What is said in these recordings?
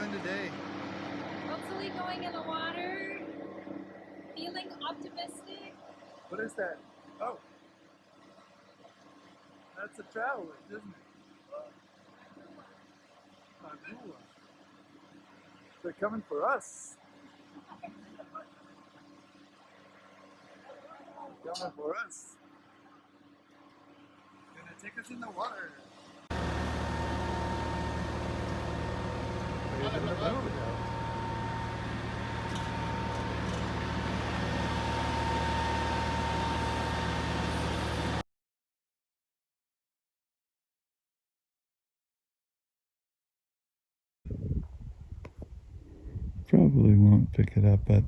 doing today? Hopefully going in the water, feeling optimistic. What is that? Oh, that's a traveler, isn't it? Magua. They're coming for us. They're coming for us. They're gonna take us in the water. They're in the boat now. Probably won't pick it up, but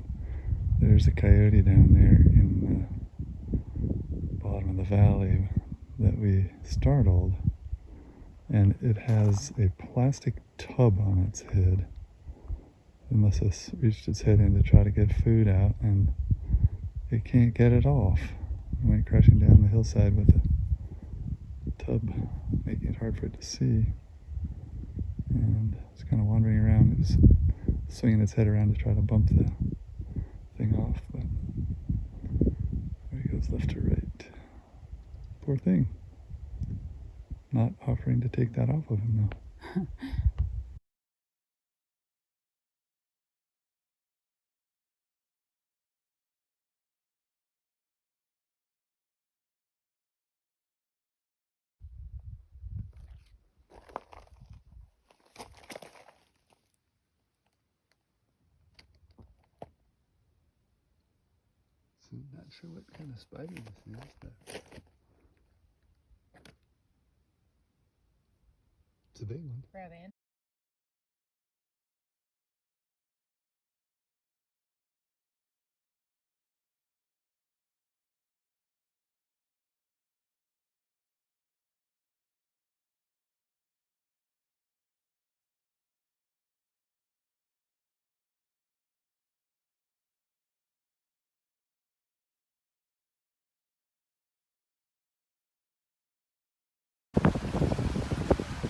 there's a coyote down there in the bottom of the valley that we startled, and it has a plastic tub on its head. It must have reached its head in to try to get food out, and it can't get it off. It went crashing down the hillside with the tub, making it hard for it to see. And it's kind of wandering around. It was swinging its head around to try to bump the thing off, but there he goes, left to right. Poor thing. Not offering to take that off of him though. So I'm not sure what kind of spider this is, but it's a big one. Rabbit.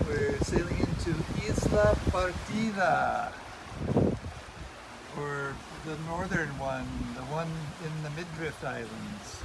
We're sailing into Isla Partida, or the northern one, the one in the Midriff Islands.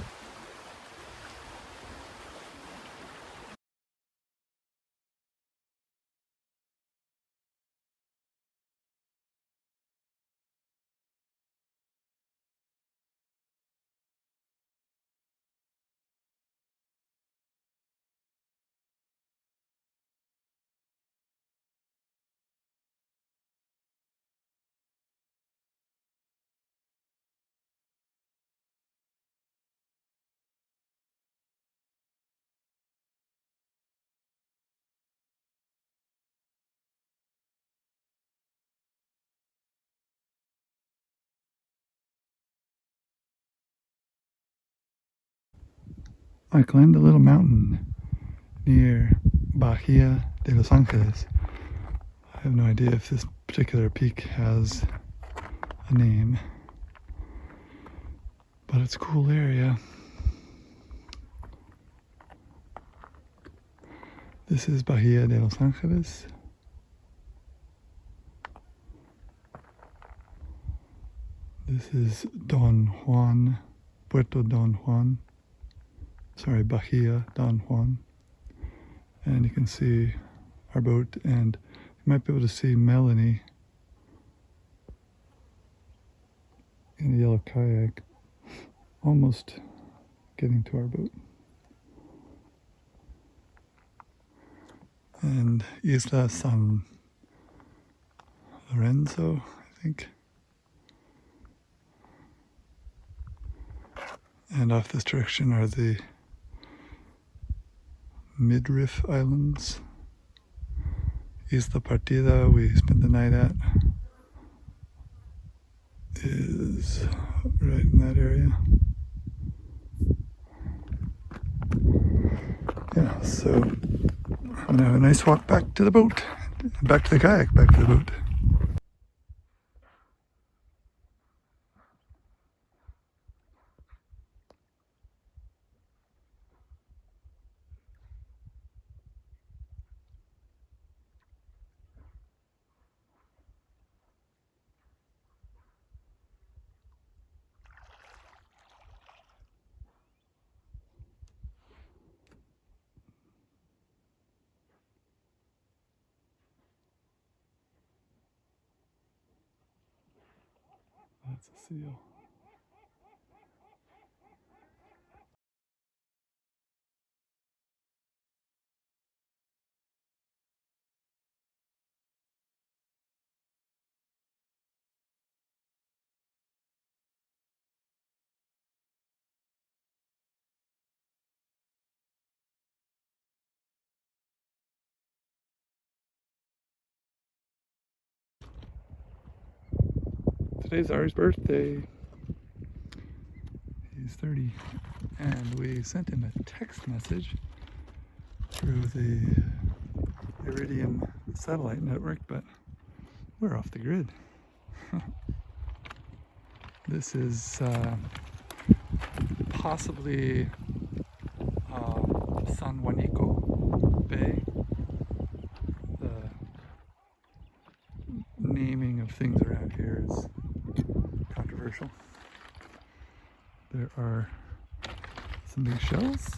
I climbed a little mountain near Bahia de Los Angeles. I have no idea if this particular peak has a name, but it's a cool area. This is Bahia de Los Angeles. This is Don Juan, Puerto Don Juan. Sorry, Bahia Don Juan. And you can see our boat, and you might be able to see Melanie in the yellow kayak almost getting to our boat. And Isla San Lorenzo, I think. And off this direction are the Midriff Islands. Isla Partida, we spent the night at, is right in that area. Yeah, so I'm gonna have a nice walk back to the boat, back to the kayak, back to the boat. That's a seal. Today's Ari's birthday. He's 30, and we sent him a text message through the Iridium satellite network, but we're off the grid. This is possibly San Juanico Bay. The naming of things around here is controversial. There are some big shells,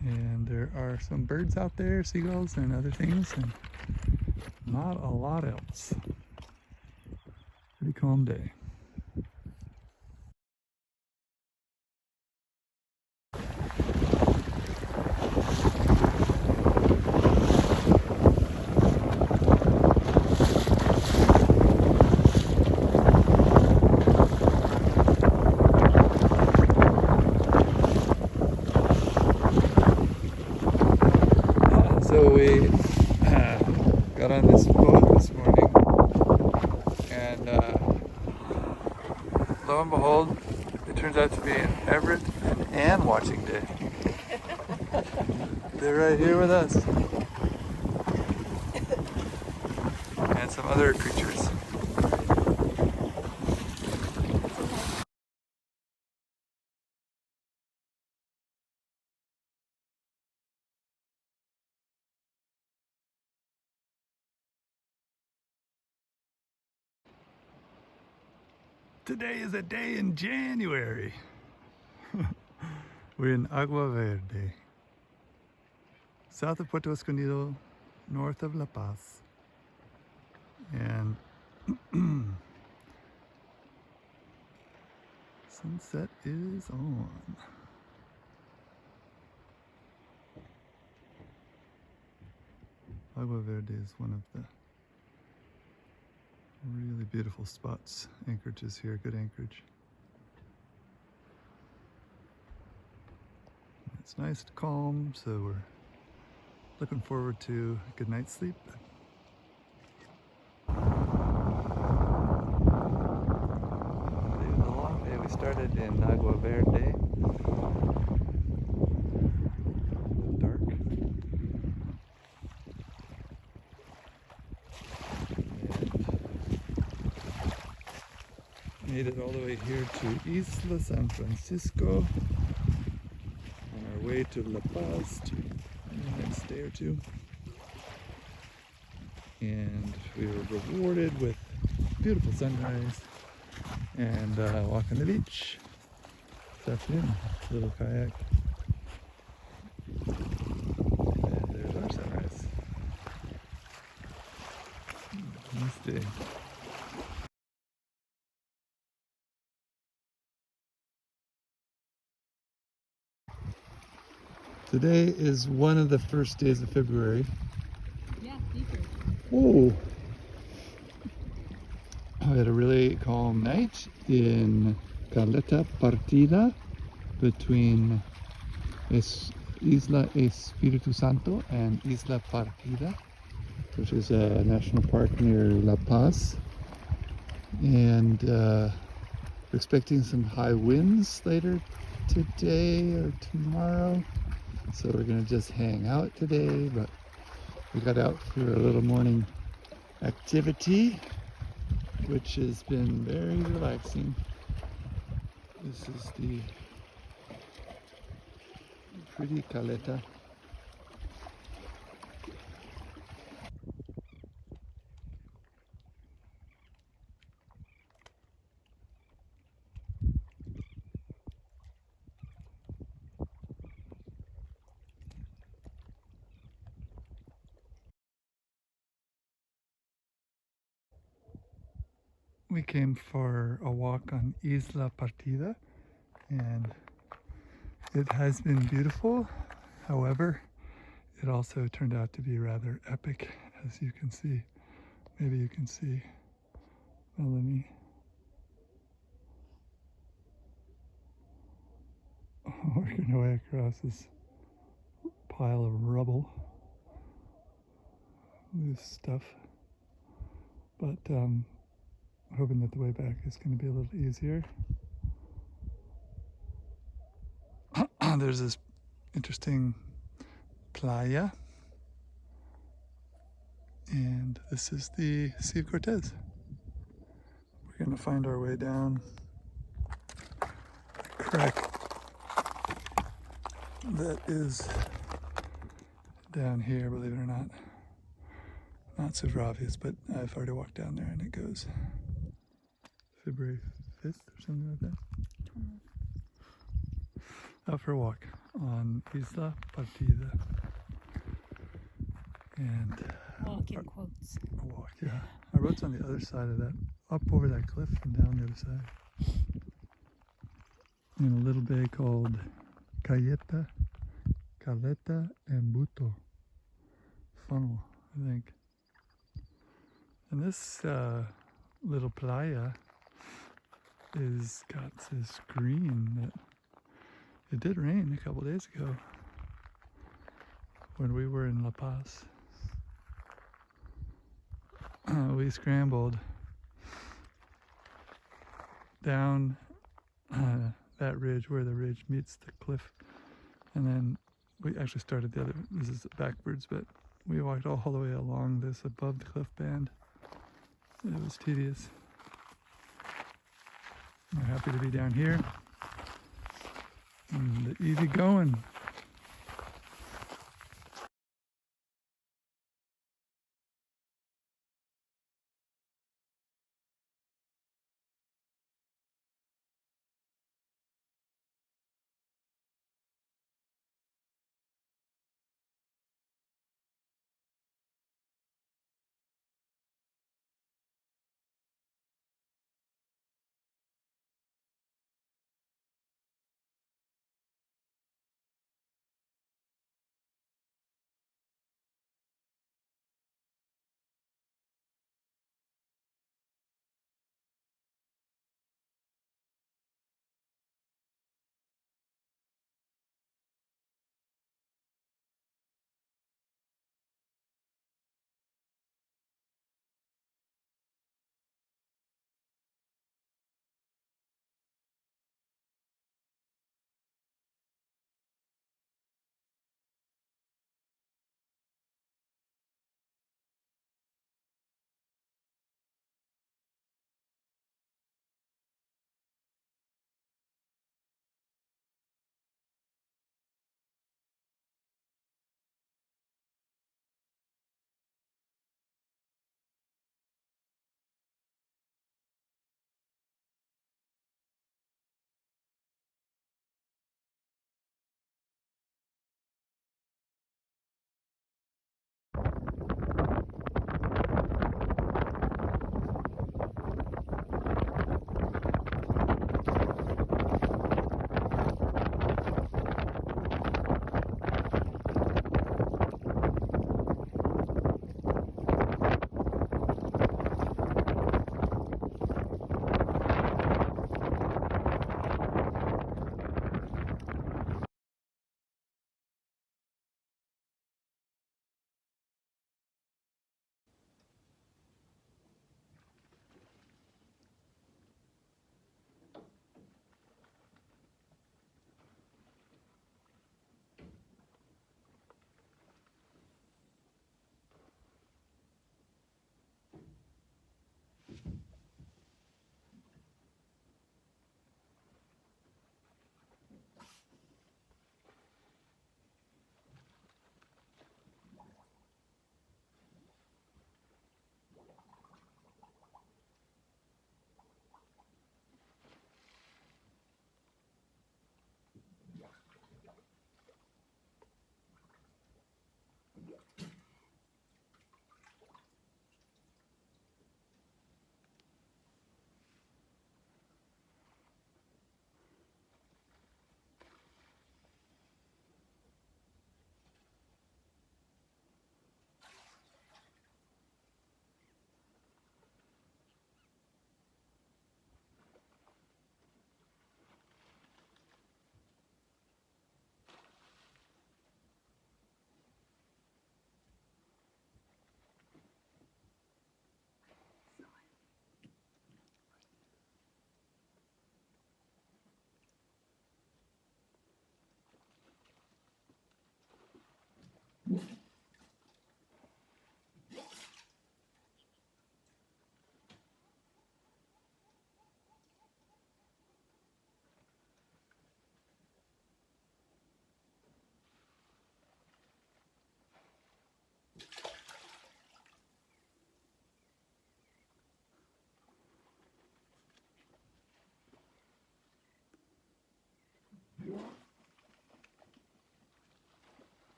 and there are some birds out there, seagulls and other things, and not a lot else. Pretty calm day. So we got on this boat this morning, and lo and behold, it turns out to be an Everett and Ann watching day. They're right here with us. And some other creatures. Today is a day in January. We're in Agua Verde, south of Puerto Escondido, north of La Paz. And sunset is on. Agua Verde is one of the really beautiful spots. Anchorages here, good anchorage. It's nice and calm, so we're looking forward to a good night's sleep. The long day we started in Agua Verde. Dark. And made it all the way here to Isla San Francisco. On our way to La Paz to the next day or two. And we were rewarded with beautiful sunrise and walk on the beach this afternoon. A little kayak. And there's our sunrise. Nice day. Today is one of the first days of February. Yeah, deeper. Oh! I had a really calm night in Caleta Partida between Isla Espiritu Santo and Isla Partida, which is a national park near La Paz. And we're expecting some high winds later today or tomorrow. So we're gonna just hang out today, but we got out for a little morning activity, which has been very relaxing. This is the pretty Caleta. we came for a walk on Isla Partida, and it has been beautiful. However, it also turned out to be rather epic, as you can see. Maybe you can see Melanie working her way across this pile of rubble, loose stuff. But hoping that the way back is going to be a little easier. There's this interesting playa, and this is the Sea of Cortez. We're going to find our way down a crack that is down here, believe it or not. Not super obvious, but I've already walked down there and it goes February 5th or something like that. Out for a walk on Isla Partida. And Walk in quotes. a walk, yeah. Our boat's on the other side of that, up over that cliff and down the other side. In a little bay called Caleta and Buto Funnel, I think. And this little playa is got this green that it did rain a couple days ago when we were in La Paz. We scrambled down that ridge where the ridge meets the cliff, and then we actually started the other, this is backwards, but we walked all the way along this above the cliff band. It was tedious. We're happy to be down here and easy going.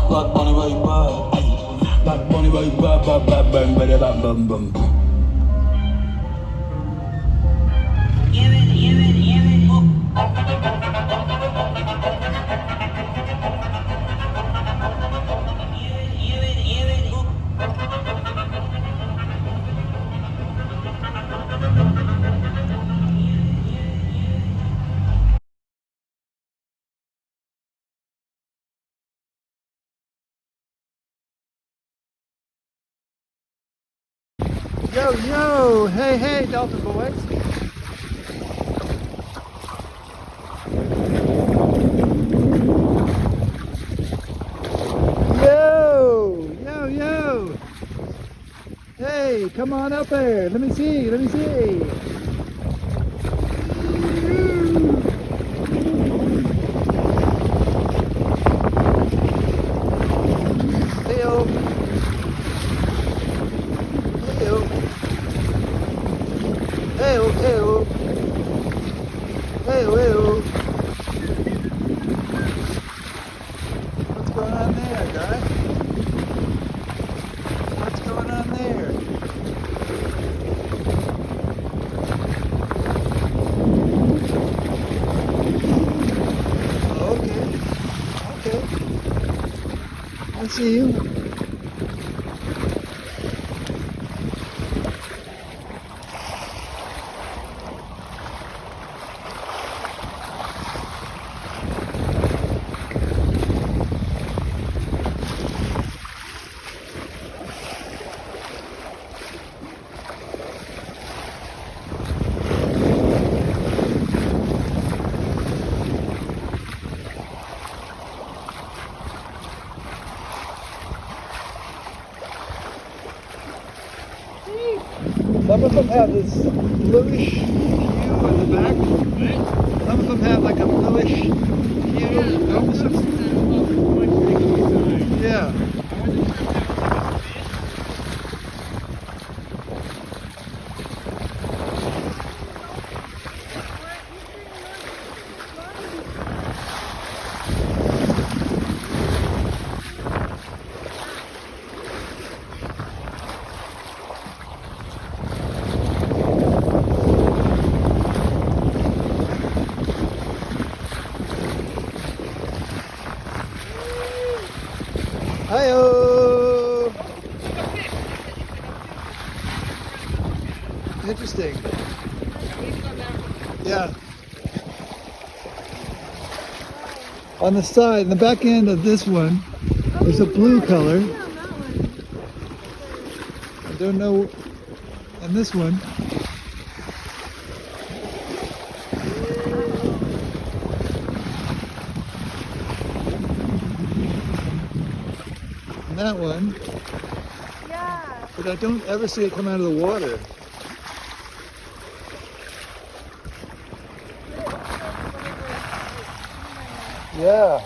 Bad bunny right bad. Bad bunny right bad, bad, bad, bam, bam, bam, bam, bam. Yo, yo! Hey, hey, Delta boys! Yo! Yo, yo! Hey, come on up there! Let me see, let me see! Hey-o! Hey-o! Hey-o, hey-o! Hey-o, hey-o! What's going on there, guy? What's going on there? Okay, okay. I see you. Some of them have this bluish hue in the back. Some of them have like a bluish hue. Yeah. Hi-oh! Interesting. Yeah. On the side, in the back end of this one, there's a blue color. I don't know. And this one. And that one. Yeah. But I don't ever see it come out of the water. Yeah.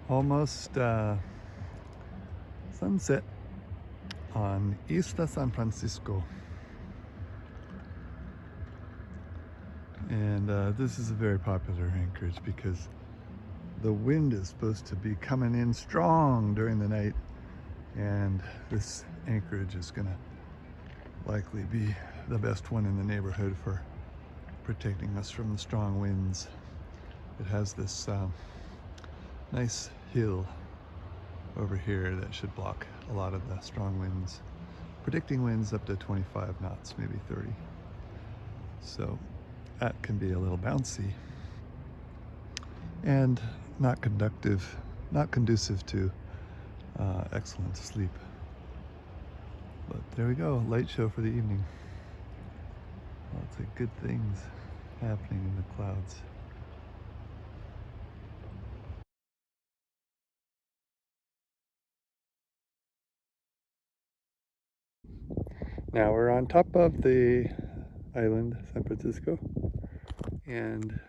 almost sunset on Isla San Francisco. And this is a very popular anchorage because the wind is supposed to be coming in strong during the night, and this anchorage is gonna likely be the best one in the neighborhood for protecting us from the strong winds. It has this nice hill over here that should block a lot of the strong winds, predicting winds up to 25 knots, maybe 30. So that can be a little bouncy and not conducive to excellent sleep. But there we go, light show for the evening. Lots of good things happening in the clouds. Now we're on top of the island, San Francisco, and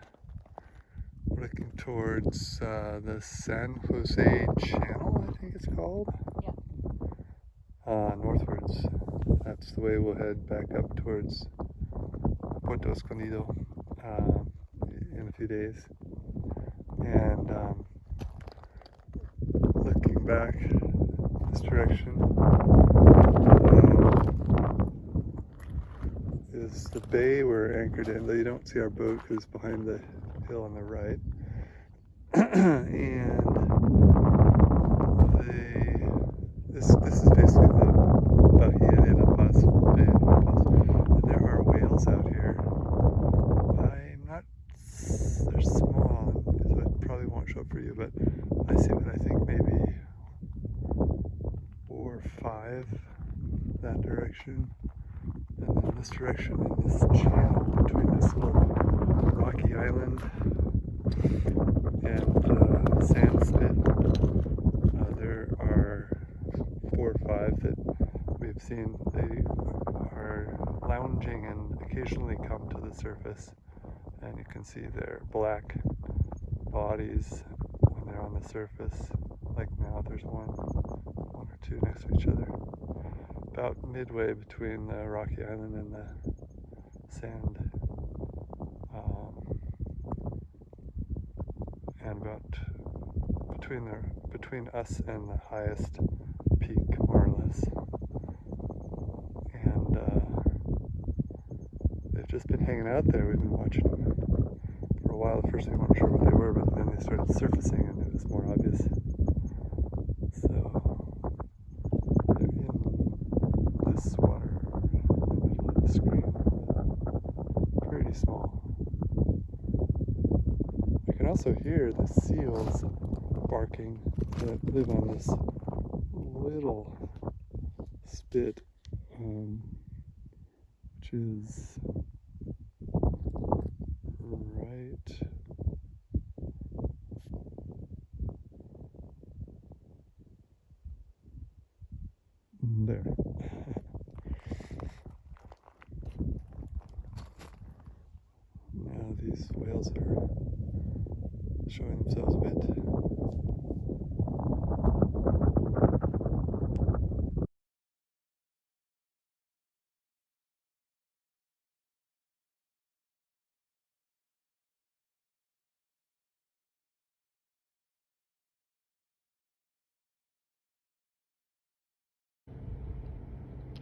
we're looking towards the San Jose Channel, I think it's called. Yeah. Northwards. That's the way we'll head back up towards Puerto Escondido in a few days. And looking back this direction is the bay we're anchored in, though you don't see our boat because it's behind the hill on the right. And this is basically the Bahia de La Paz, Bay de La Paz. And there are whales out here. They're small, so I probably won't show up for you, but I see what I think maybe 4 or 5 that direction. And then this direction, in this channel between this little rocky island and sand spit, there are 4 or 5 that we've seen. They are lounging and occasionally come to the surface, and you can see their black bodies when they're on the surface. Like now there's one or two next to each other, about midway between the rocky island and the sand, and about between us and the highest peak, more or less. And they've just been hanging out there. We've been watching them for a while. At first we weren't sure what they were, but then they started surfacing and it was more obvious. So they're in this water in the middle of the screen. Pretty small. You can also hear the seals barking that live on this little spit, which is right there. Now these whales are showing themselves a bit.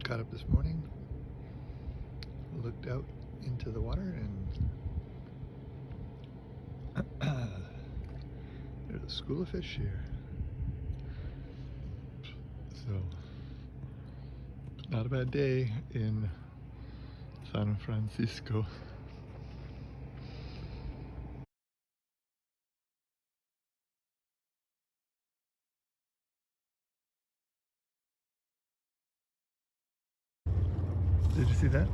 Got up this morning, looked out into the water, and there's a school of fish here. So, not a bad day in San Francisco. Did you see that?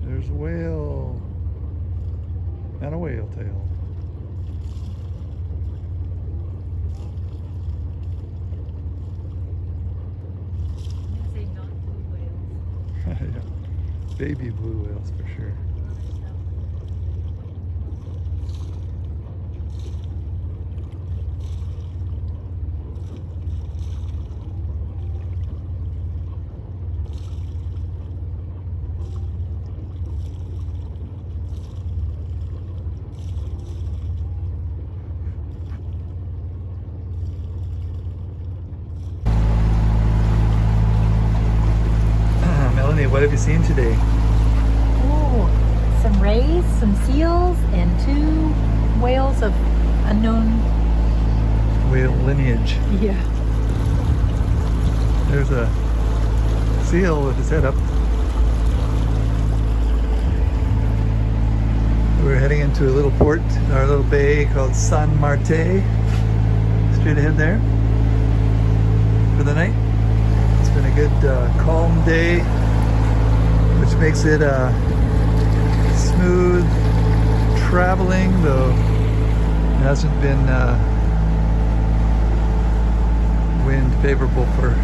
There's a whale and a whale tail. I'm gonna say not blue whales. Yeah. Baby blue whales for sure. Hey, what have you seen today? Oh, some rays, some seals, and 2 whales of unknown. Whale lineage. Yeah. There's a seal with his head up. We're heading into a little port, or a little bay called San Marte. Straight ahead there for the night. It's been a good calm day, which makes it smooth traveling, though it hasn't been wind favorable for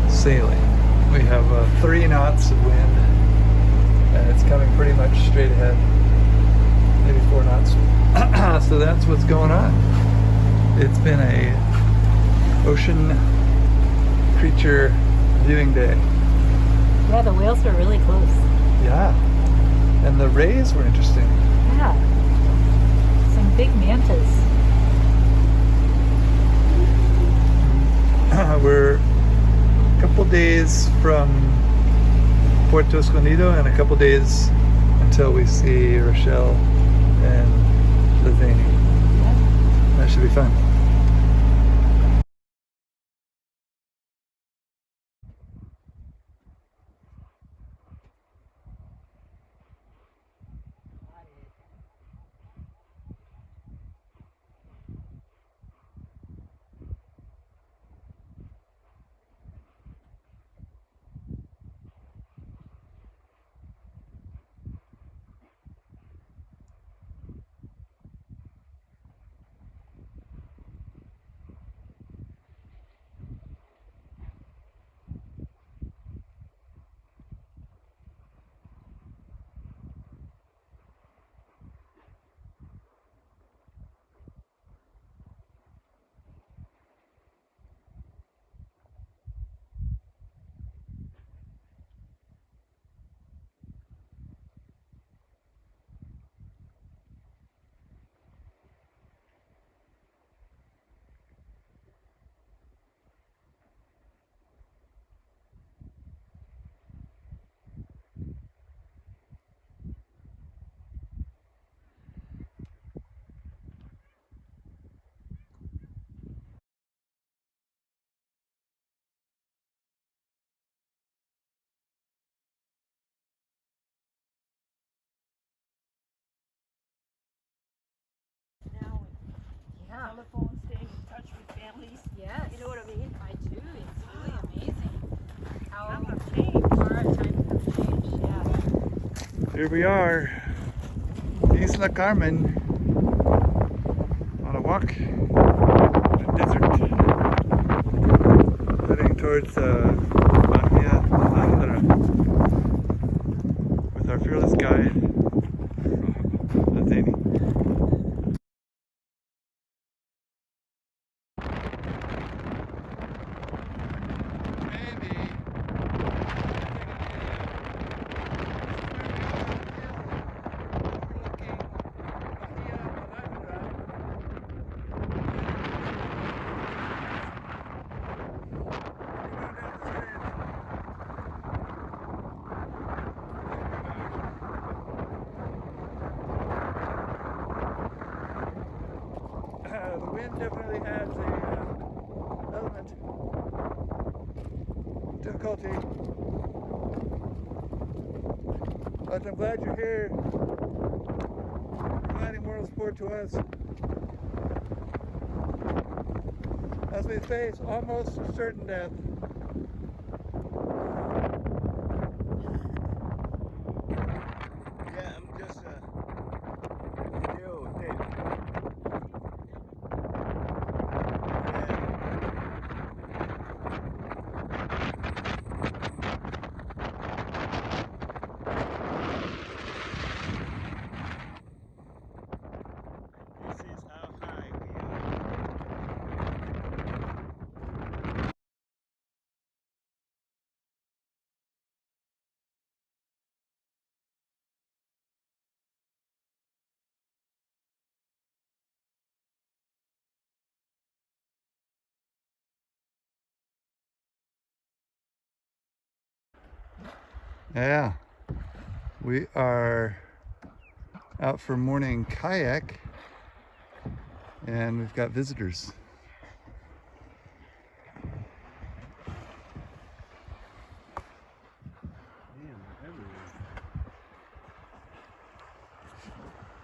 sailing. We have 3 knots of wind, and it's coming pretty much straight ahead, maybe 4 knots. So that's what's going on. It's been a ocean creature viewing day. Yeah, the whales were really close. Yeah, and the rays were interesting. Yeah. Some big mantas. We're a couple days from Puerto Escondido and a couple days until we see Rochelle and Lizanie. Yeah. That should be fun. Yeah. Telephone, staying in touch with families. Yes. You know what I mean? I do. It's really amazing how Times have changed. far times have changed. Yeah. Here we are, Isla Carmen, on a walk in the desert, heading towards Bahia Malandra with our fearless guide, Lizanie. The wind definitely adds a element difficulty, but I'm glad you're here, providing moral support to us as we face almost certain death. Yeah, we are out for morning kayak and we've got visitors.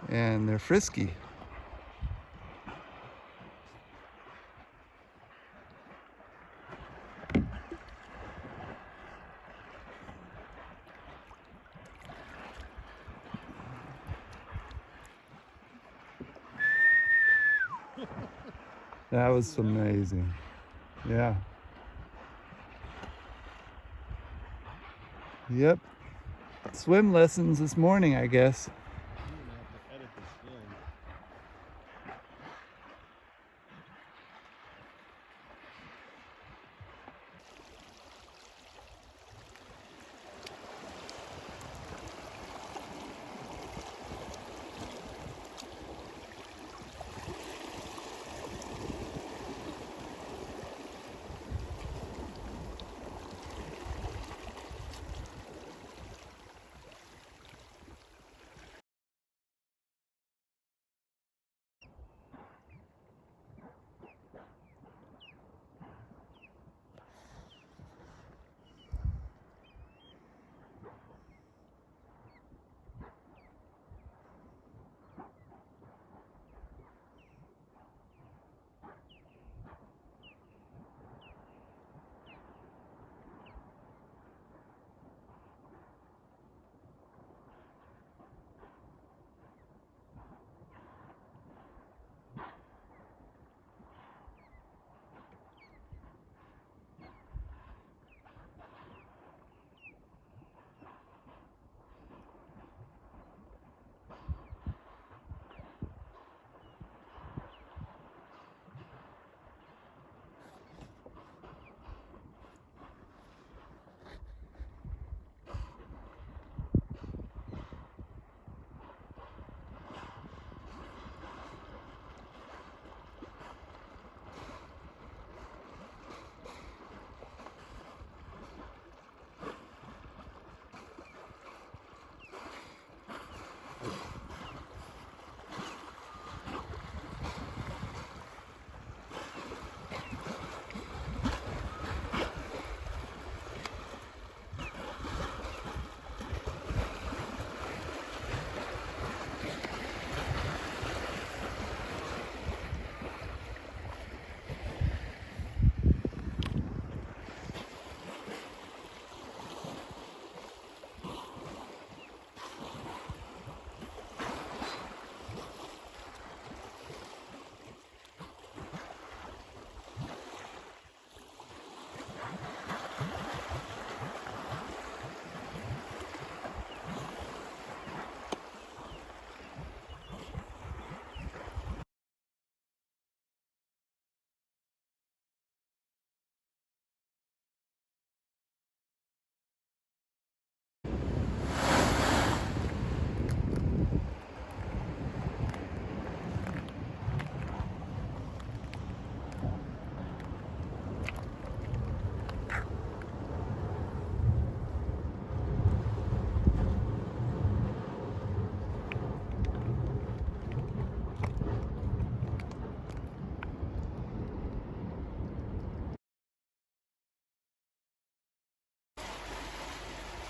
And they're frisky. That was amazing. Yeah. Yep. Swim lessons this morning, I guess.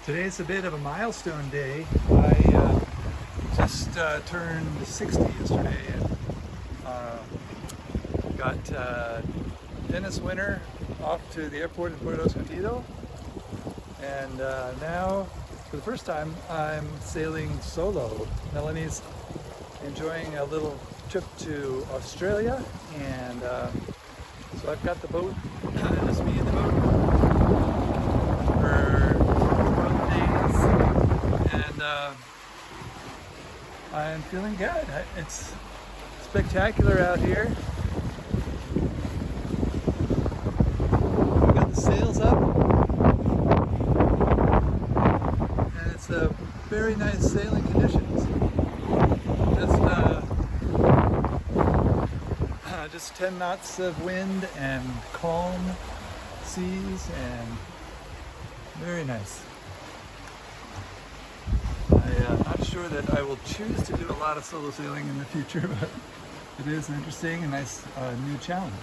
Today's a bit of a milestone day. I just turned 60 yesterday and got Dennis Winter off to the airport in Puerto Escondido. And now, for the first time, I'm sailing solo. Melanie's enjoying a little trip to Australia, and so I've got the boat, just me in the boat for 12 days, and I'm feeling good. It's spectacular out here. We've got the sails up, and it's a very nice sailing conditions. Just 10 knots of wind and calm seas, and very nice. I'm not sure that I will choose to do a lot of solo sailing in the future, but it is an interesting and nice new challenge.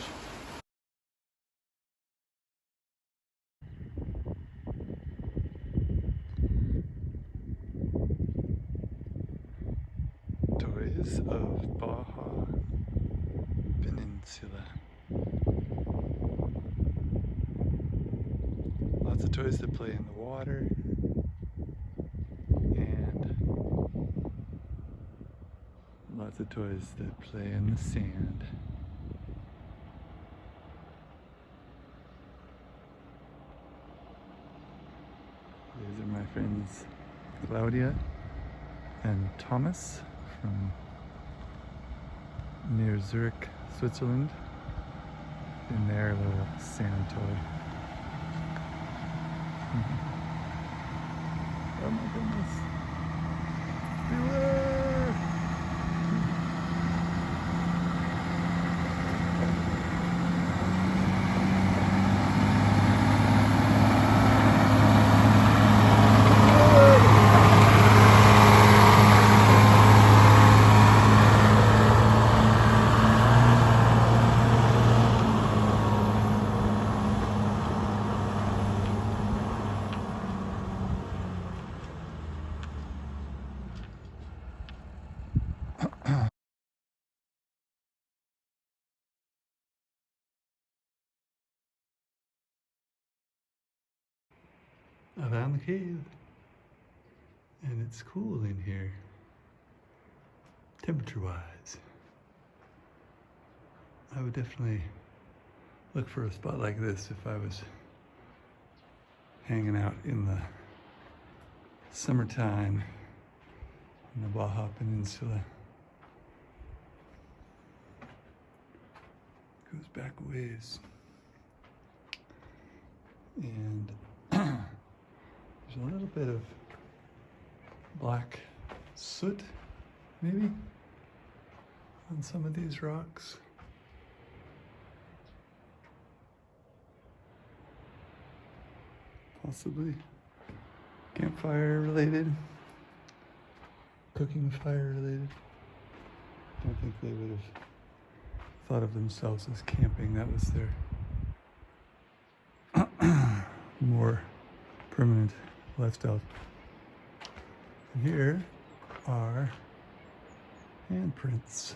Toys of Baja Peninsula. Lots of toys that play in the water and lots of toys that play in the sand. These are my friends Claudia and Thomas from near Zurich, Switzerland, in their little sand toy. Oh my goodness. Beware! I found the cave, and it's cool in here, temperature-wise. I would definitely look for a spot like this if I was hanging out in the summertime in the Baja Peninsula. Goes back a ways. And there's a little bit of black soot, maybe, on some of these rocks. Possibly campfire related, cooking fire related. Don't think they would have thought of themselves as camping. That was their more permanent lifestyle. And here are handprints.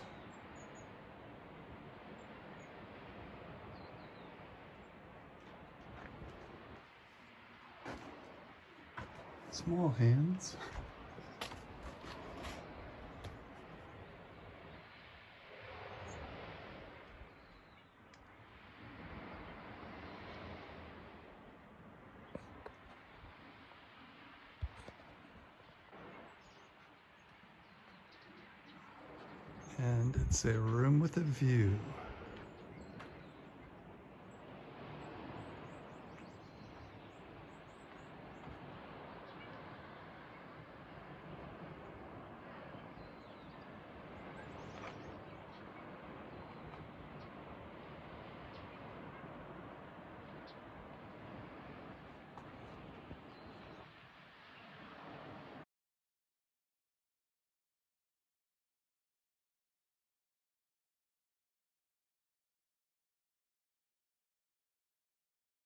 Small hands. And it's a room with a view.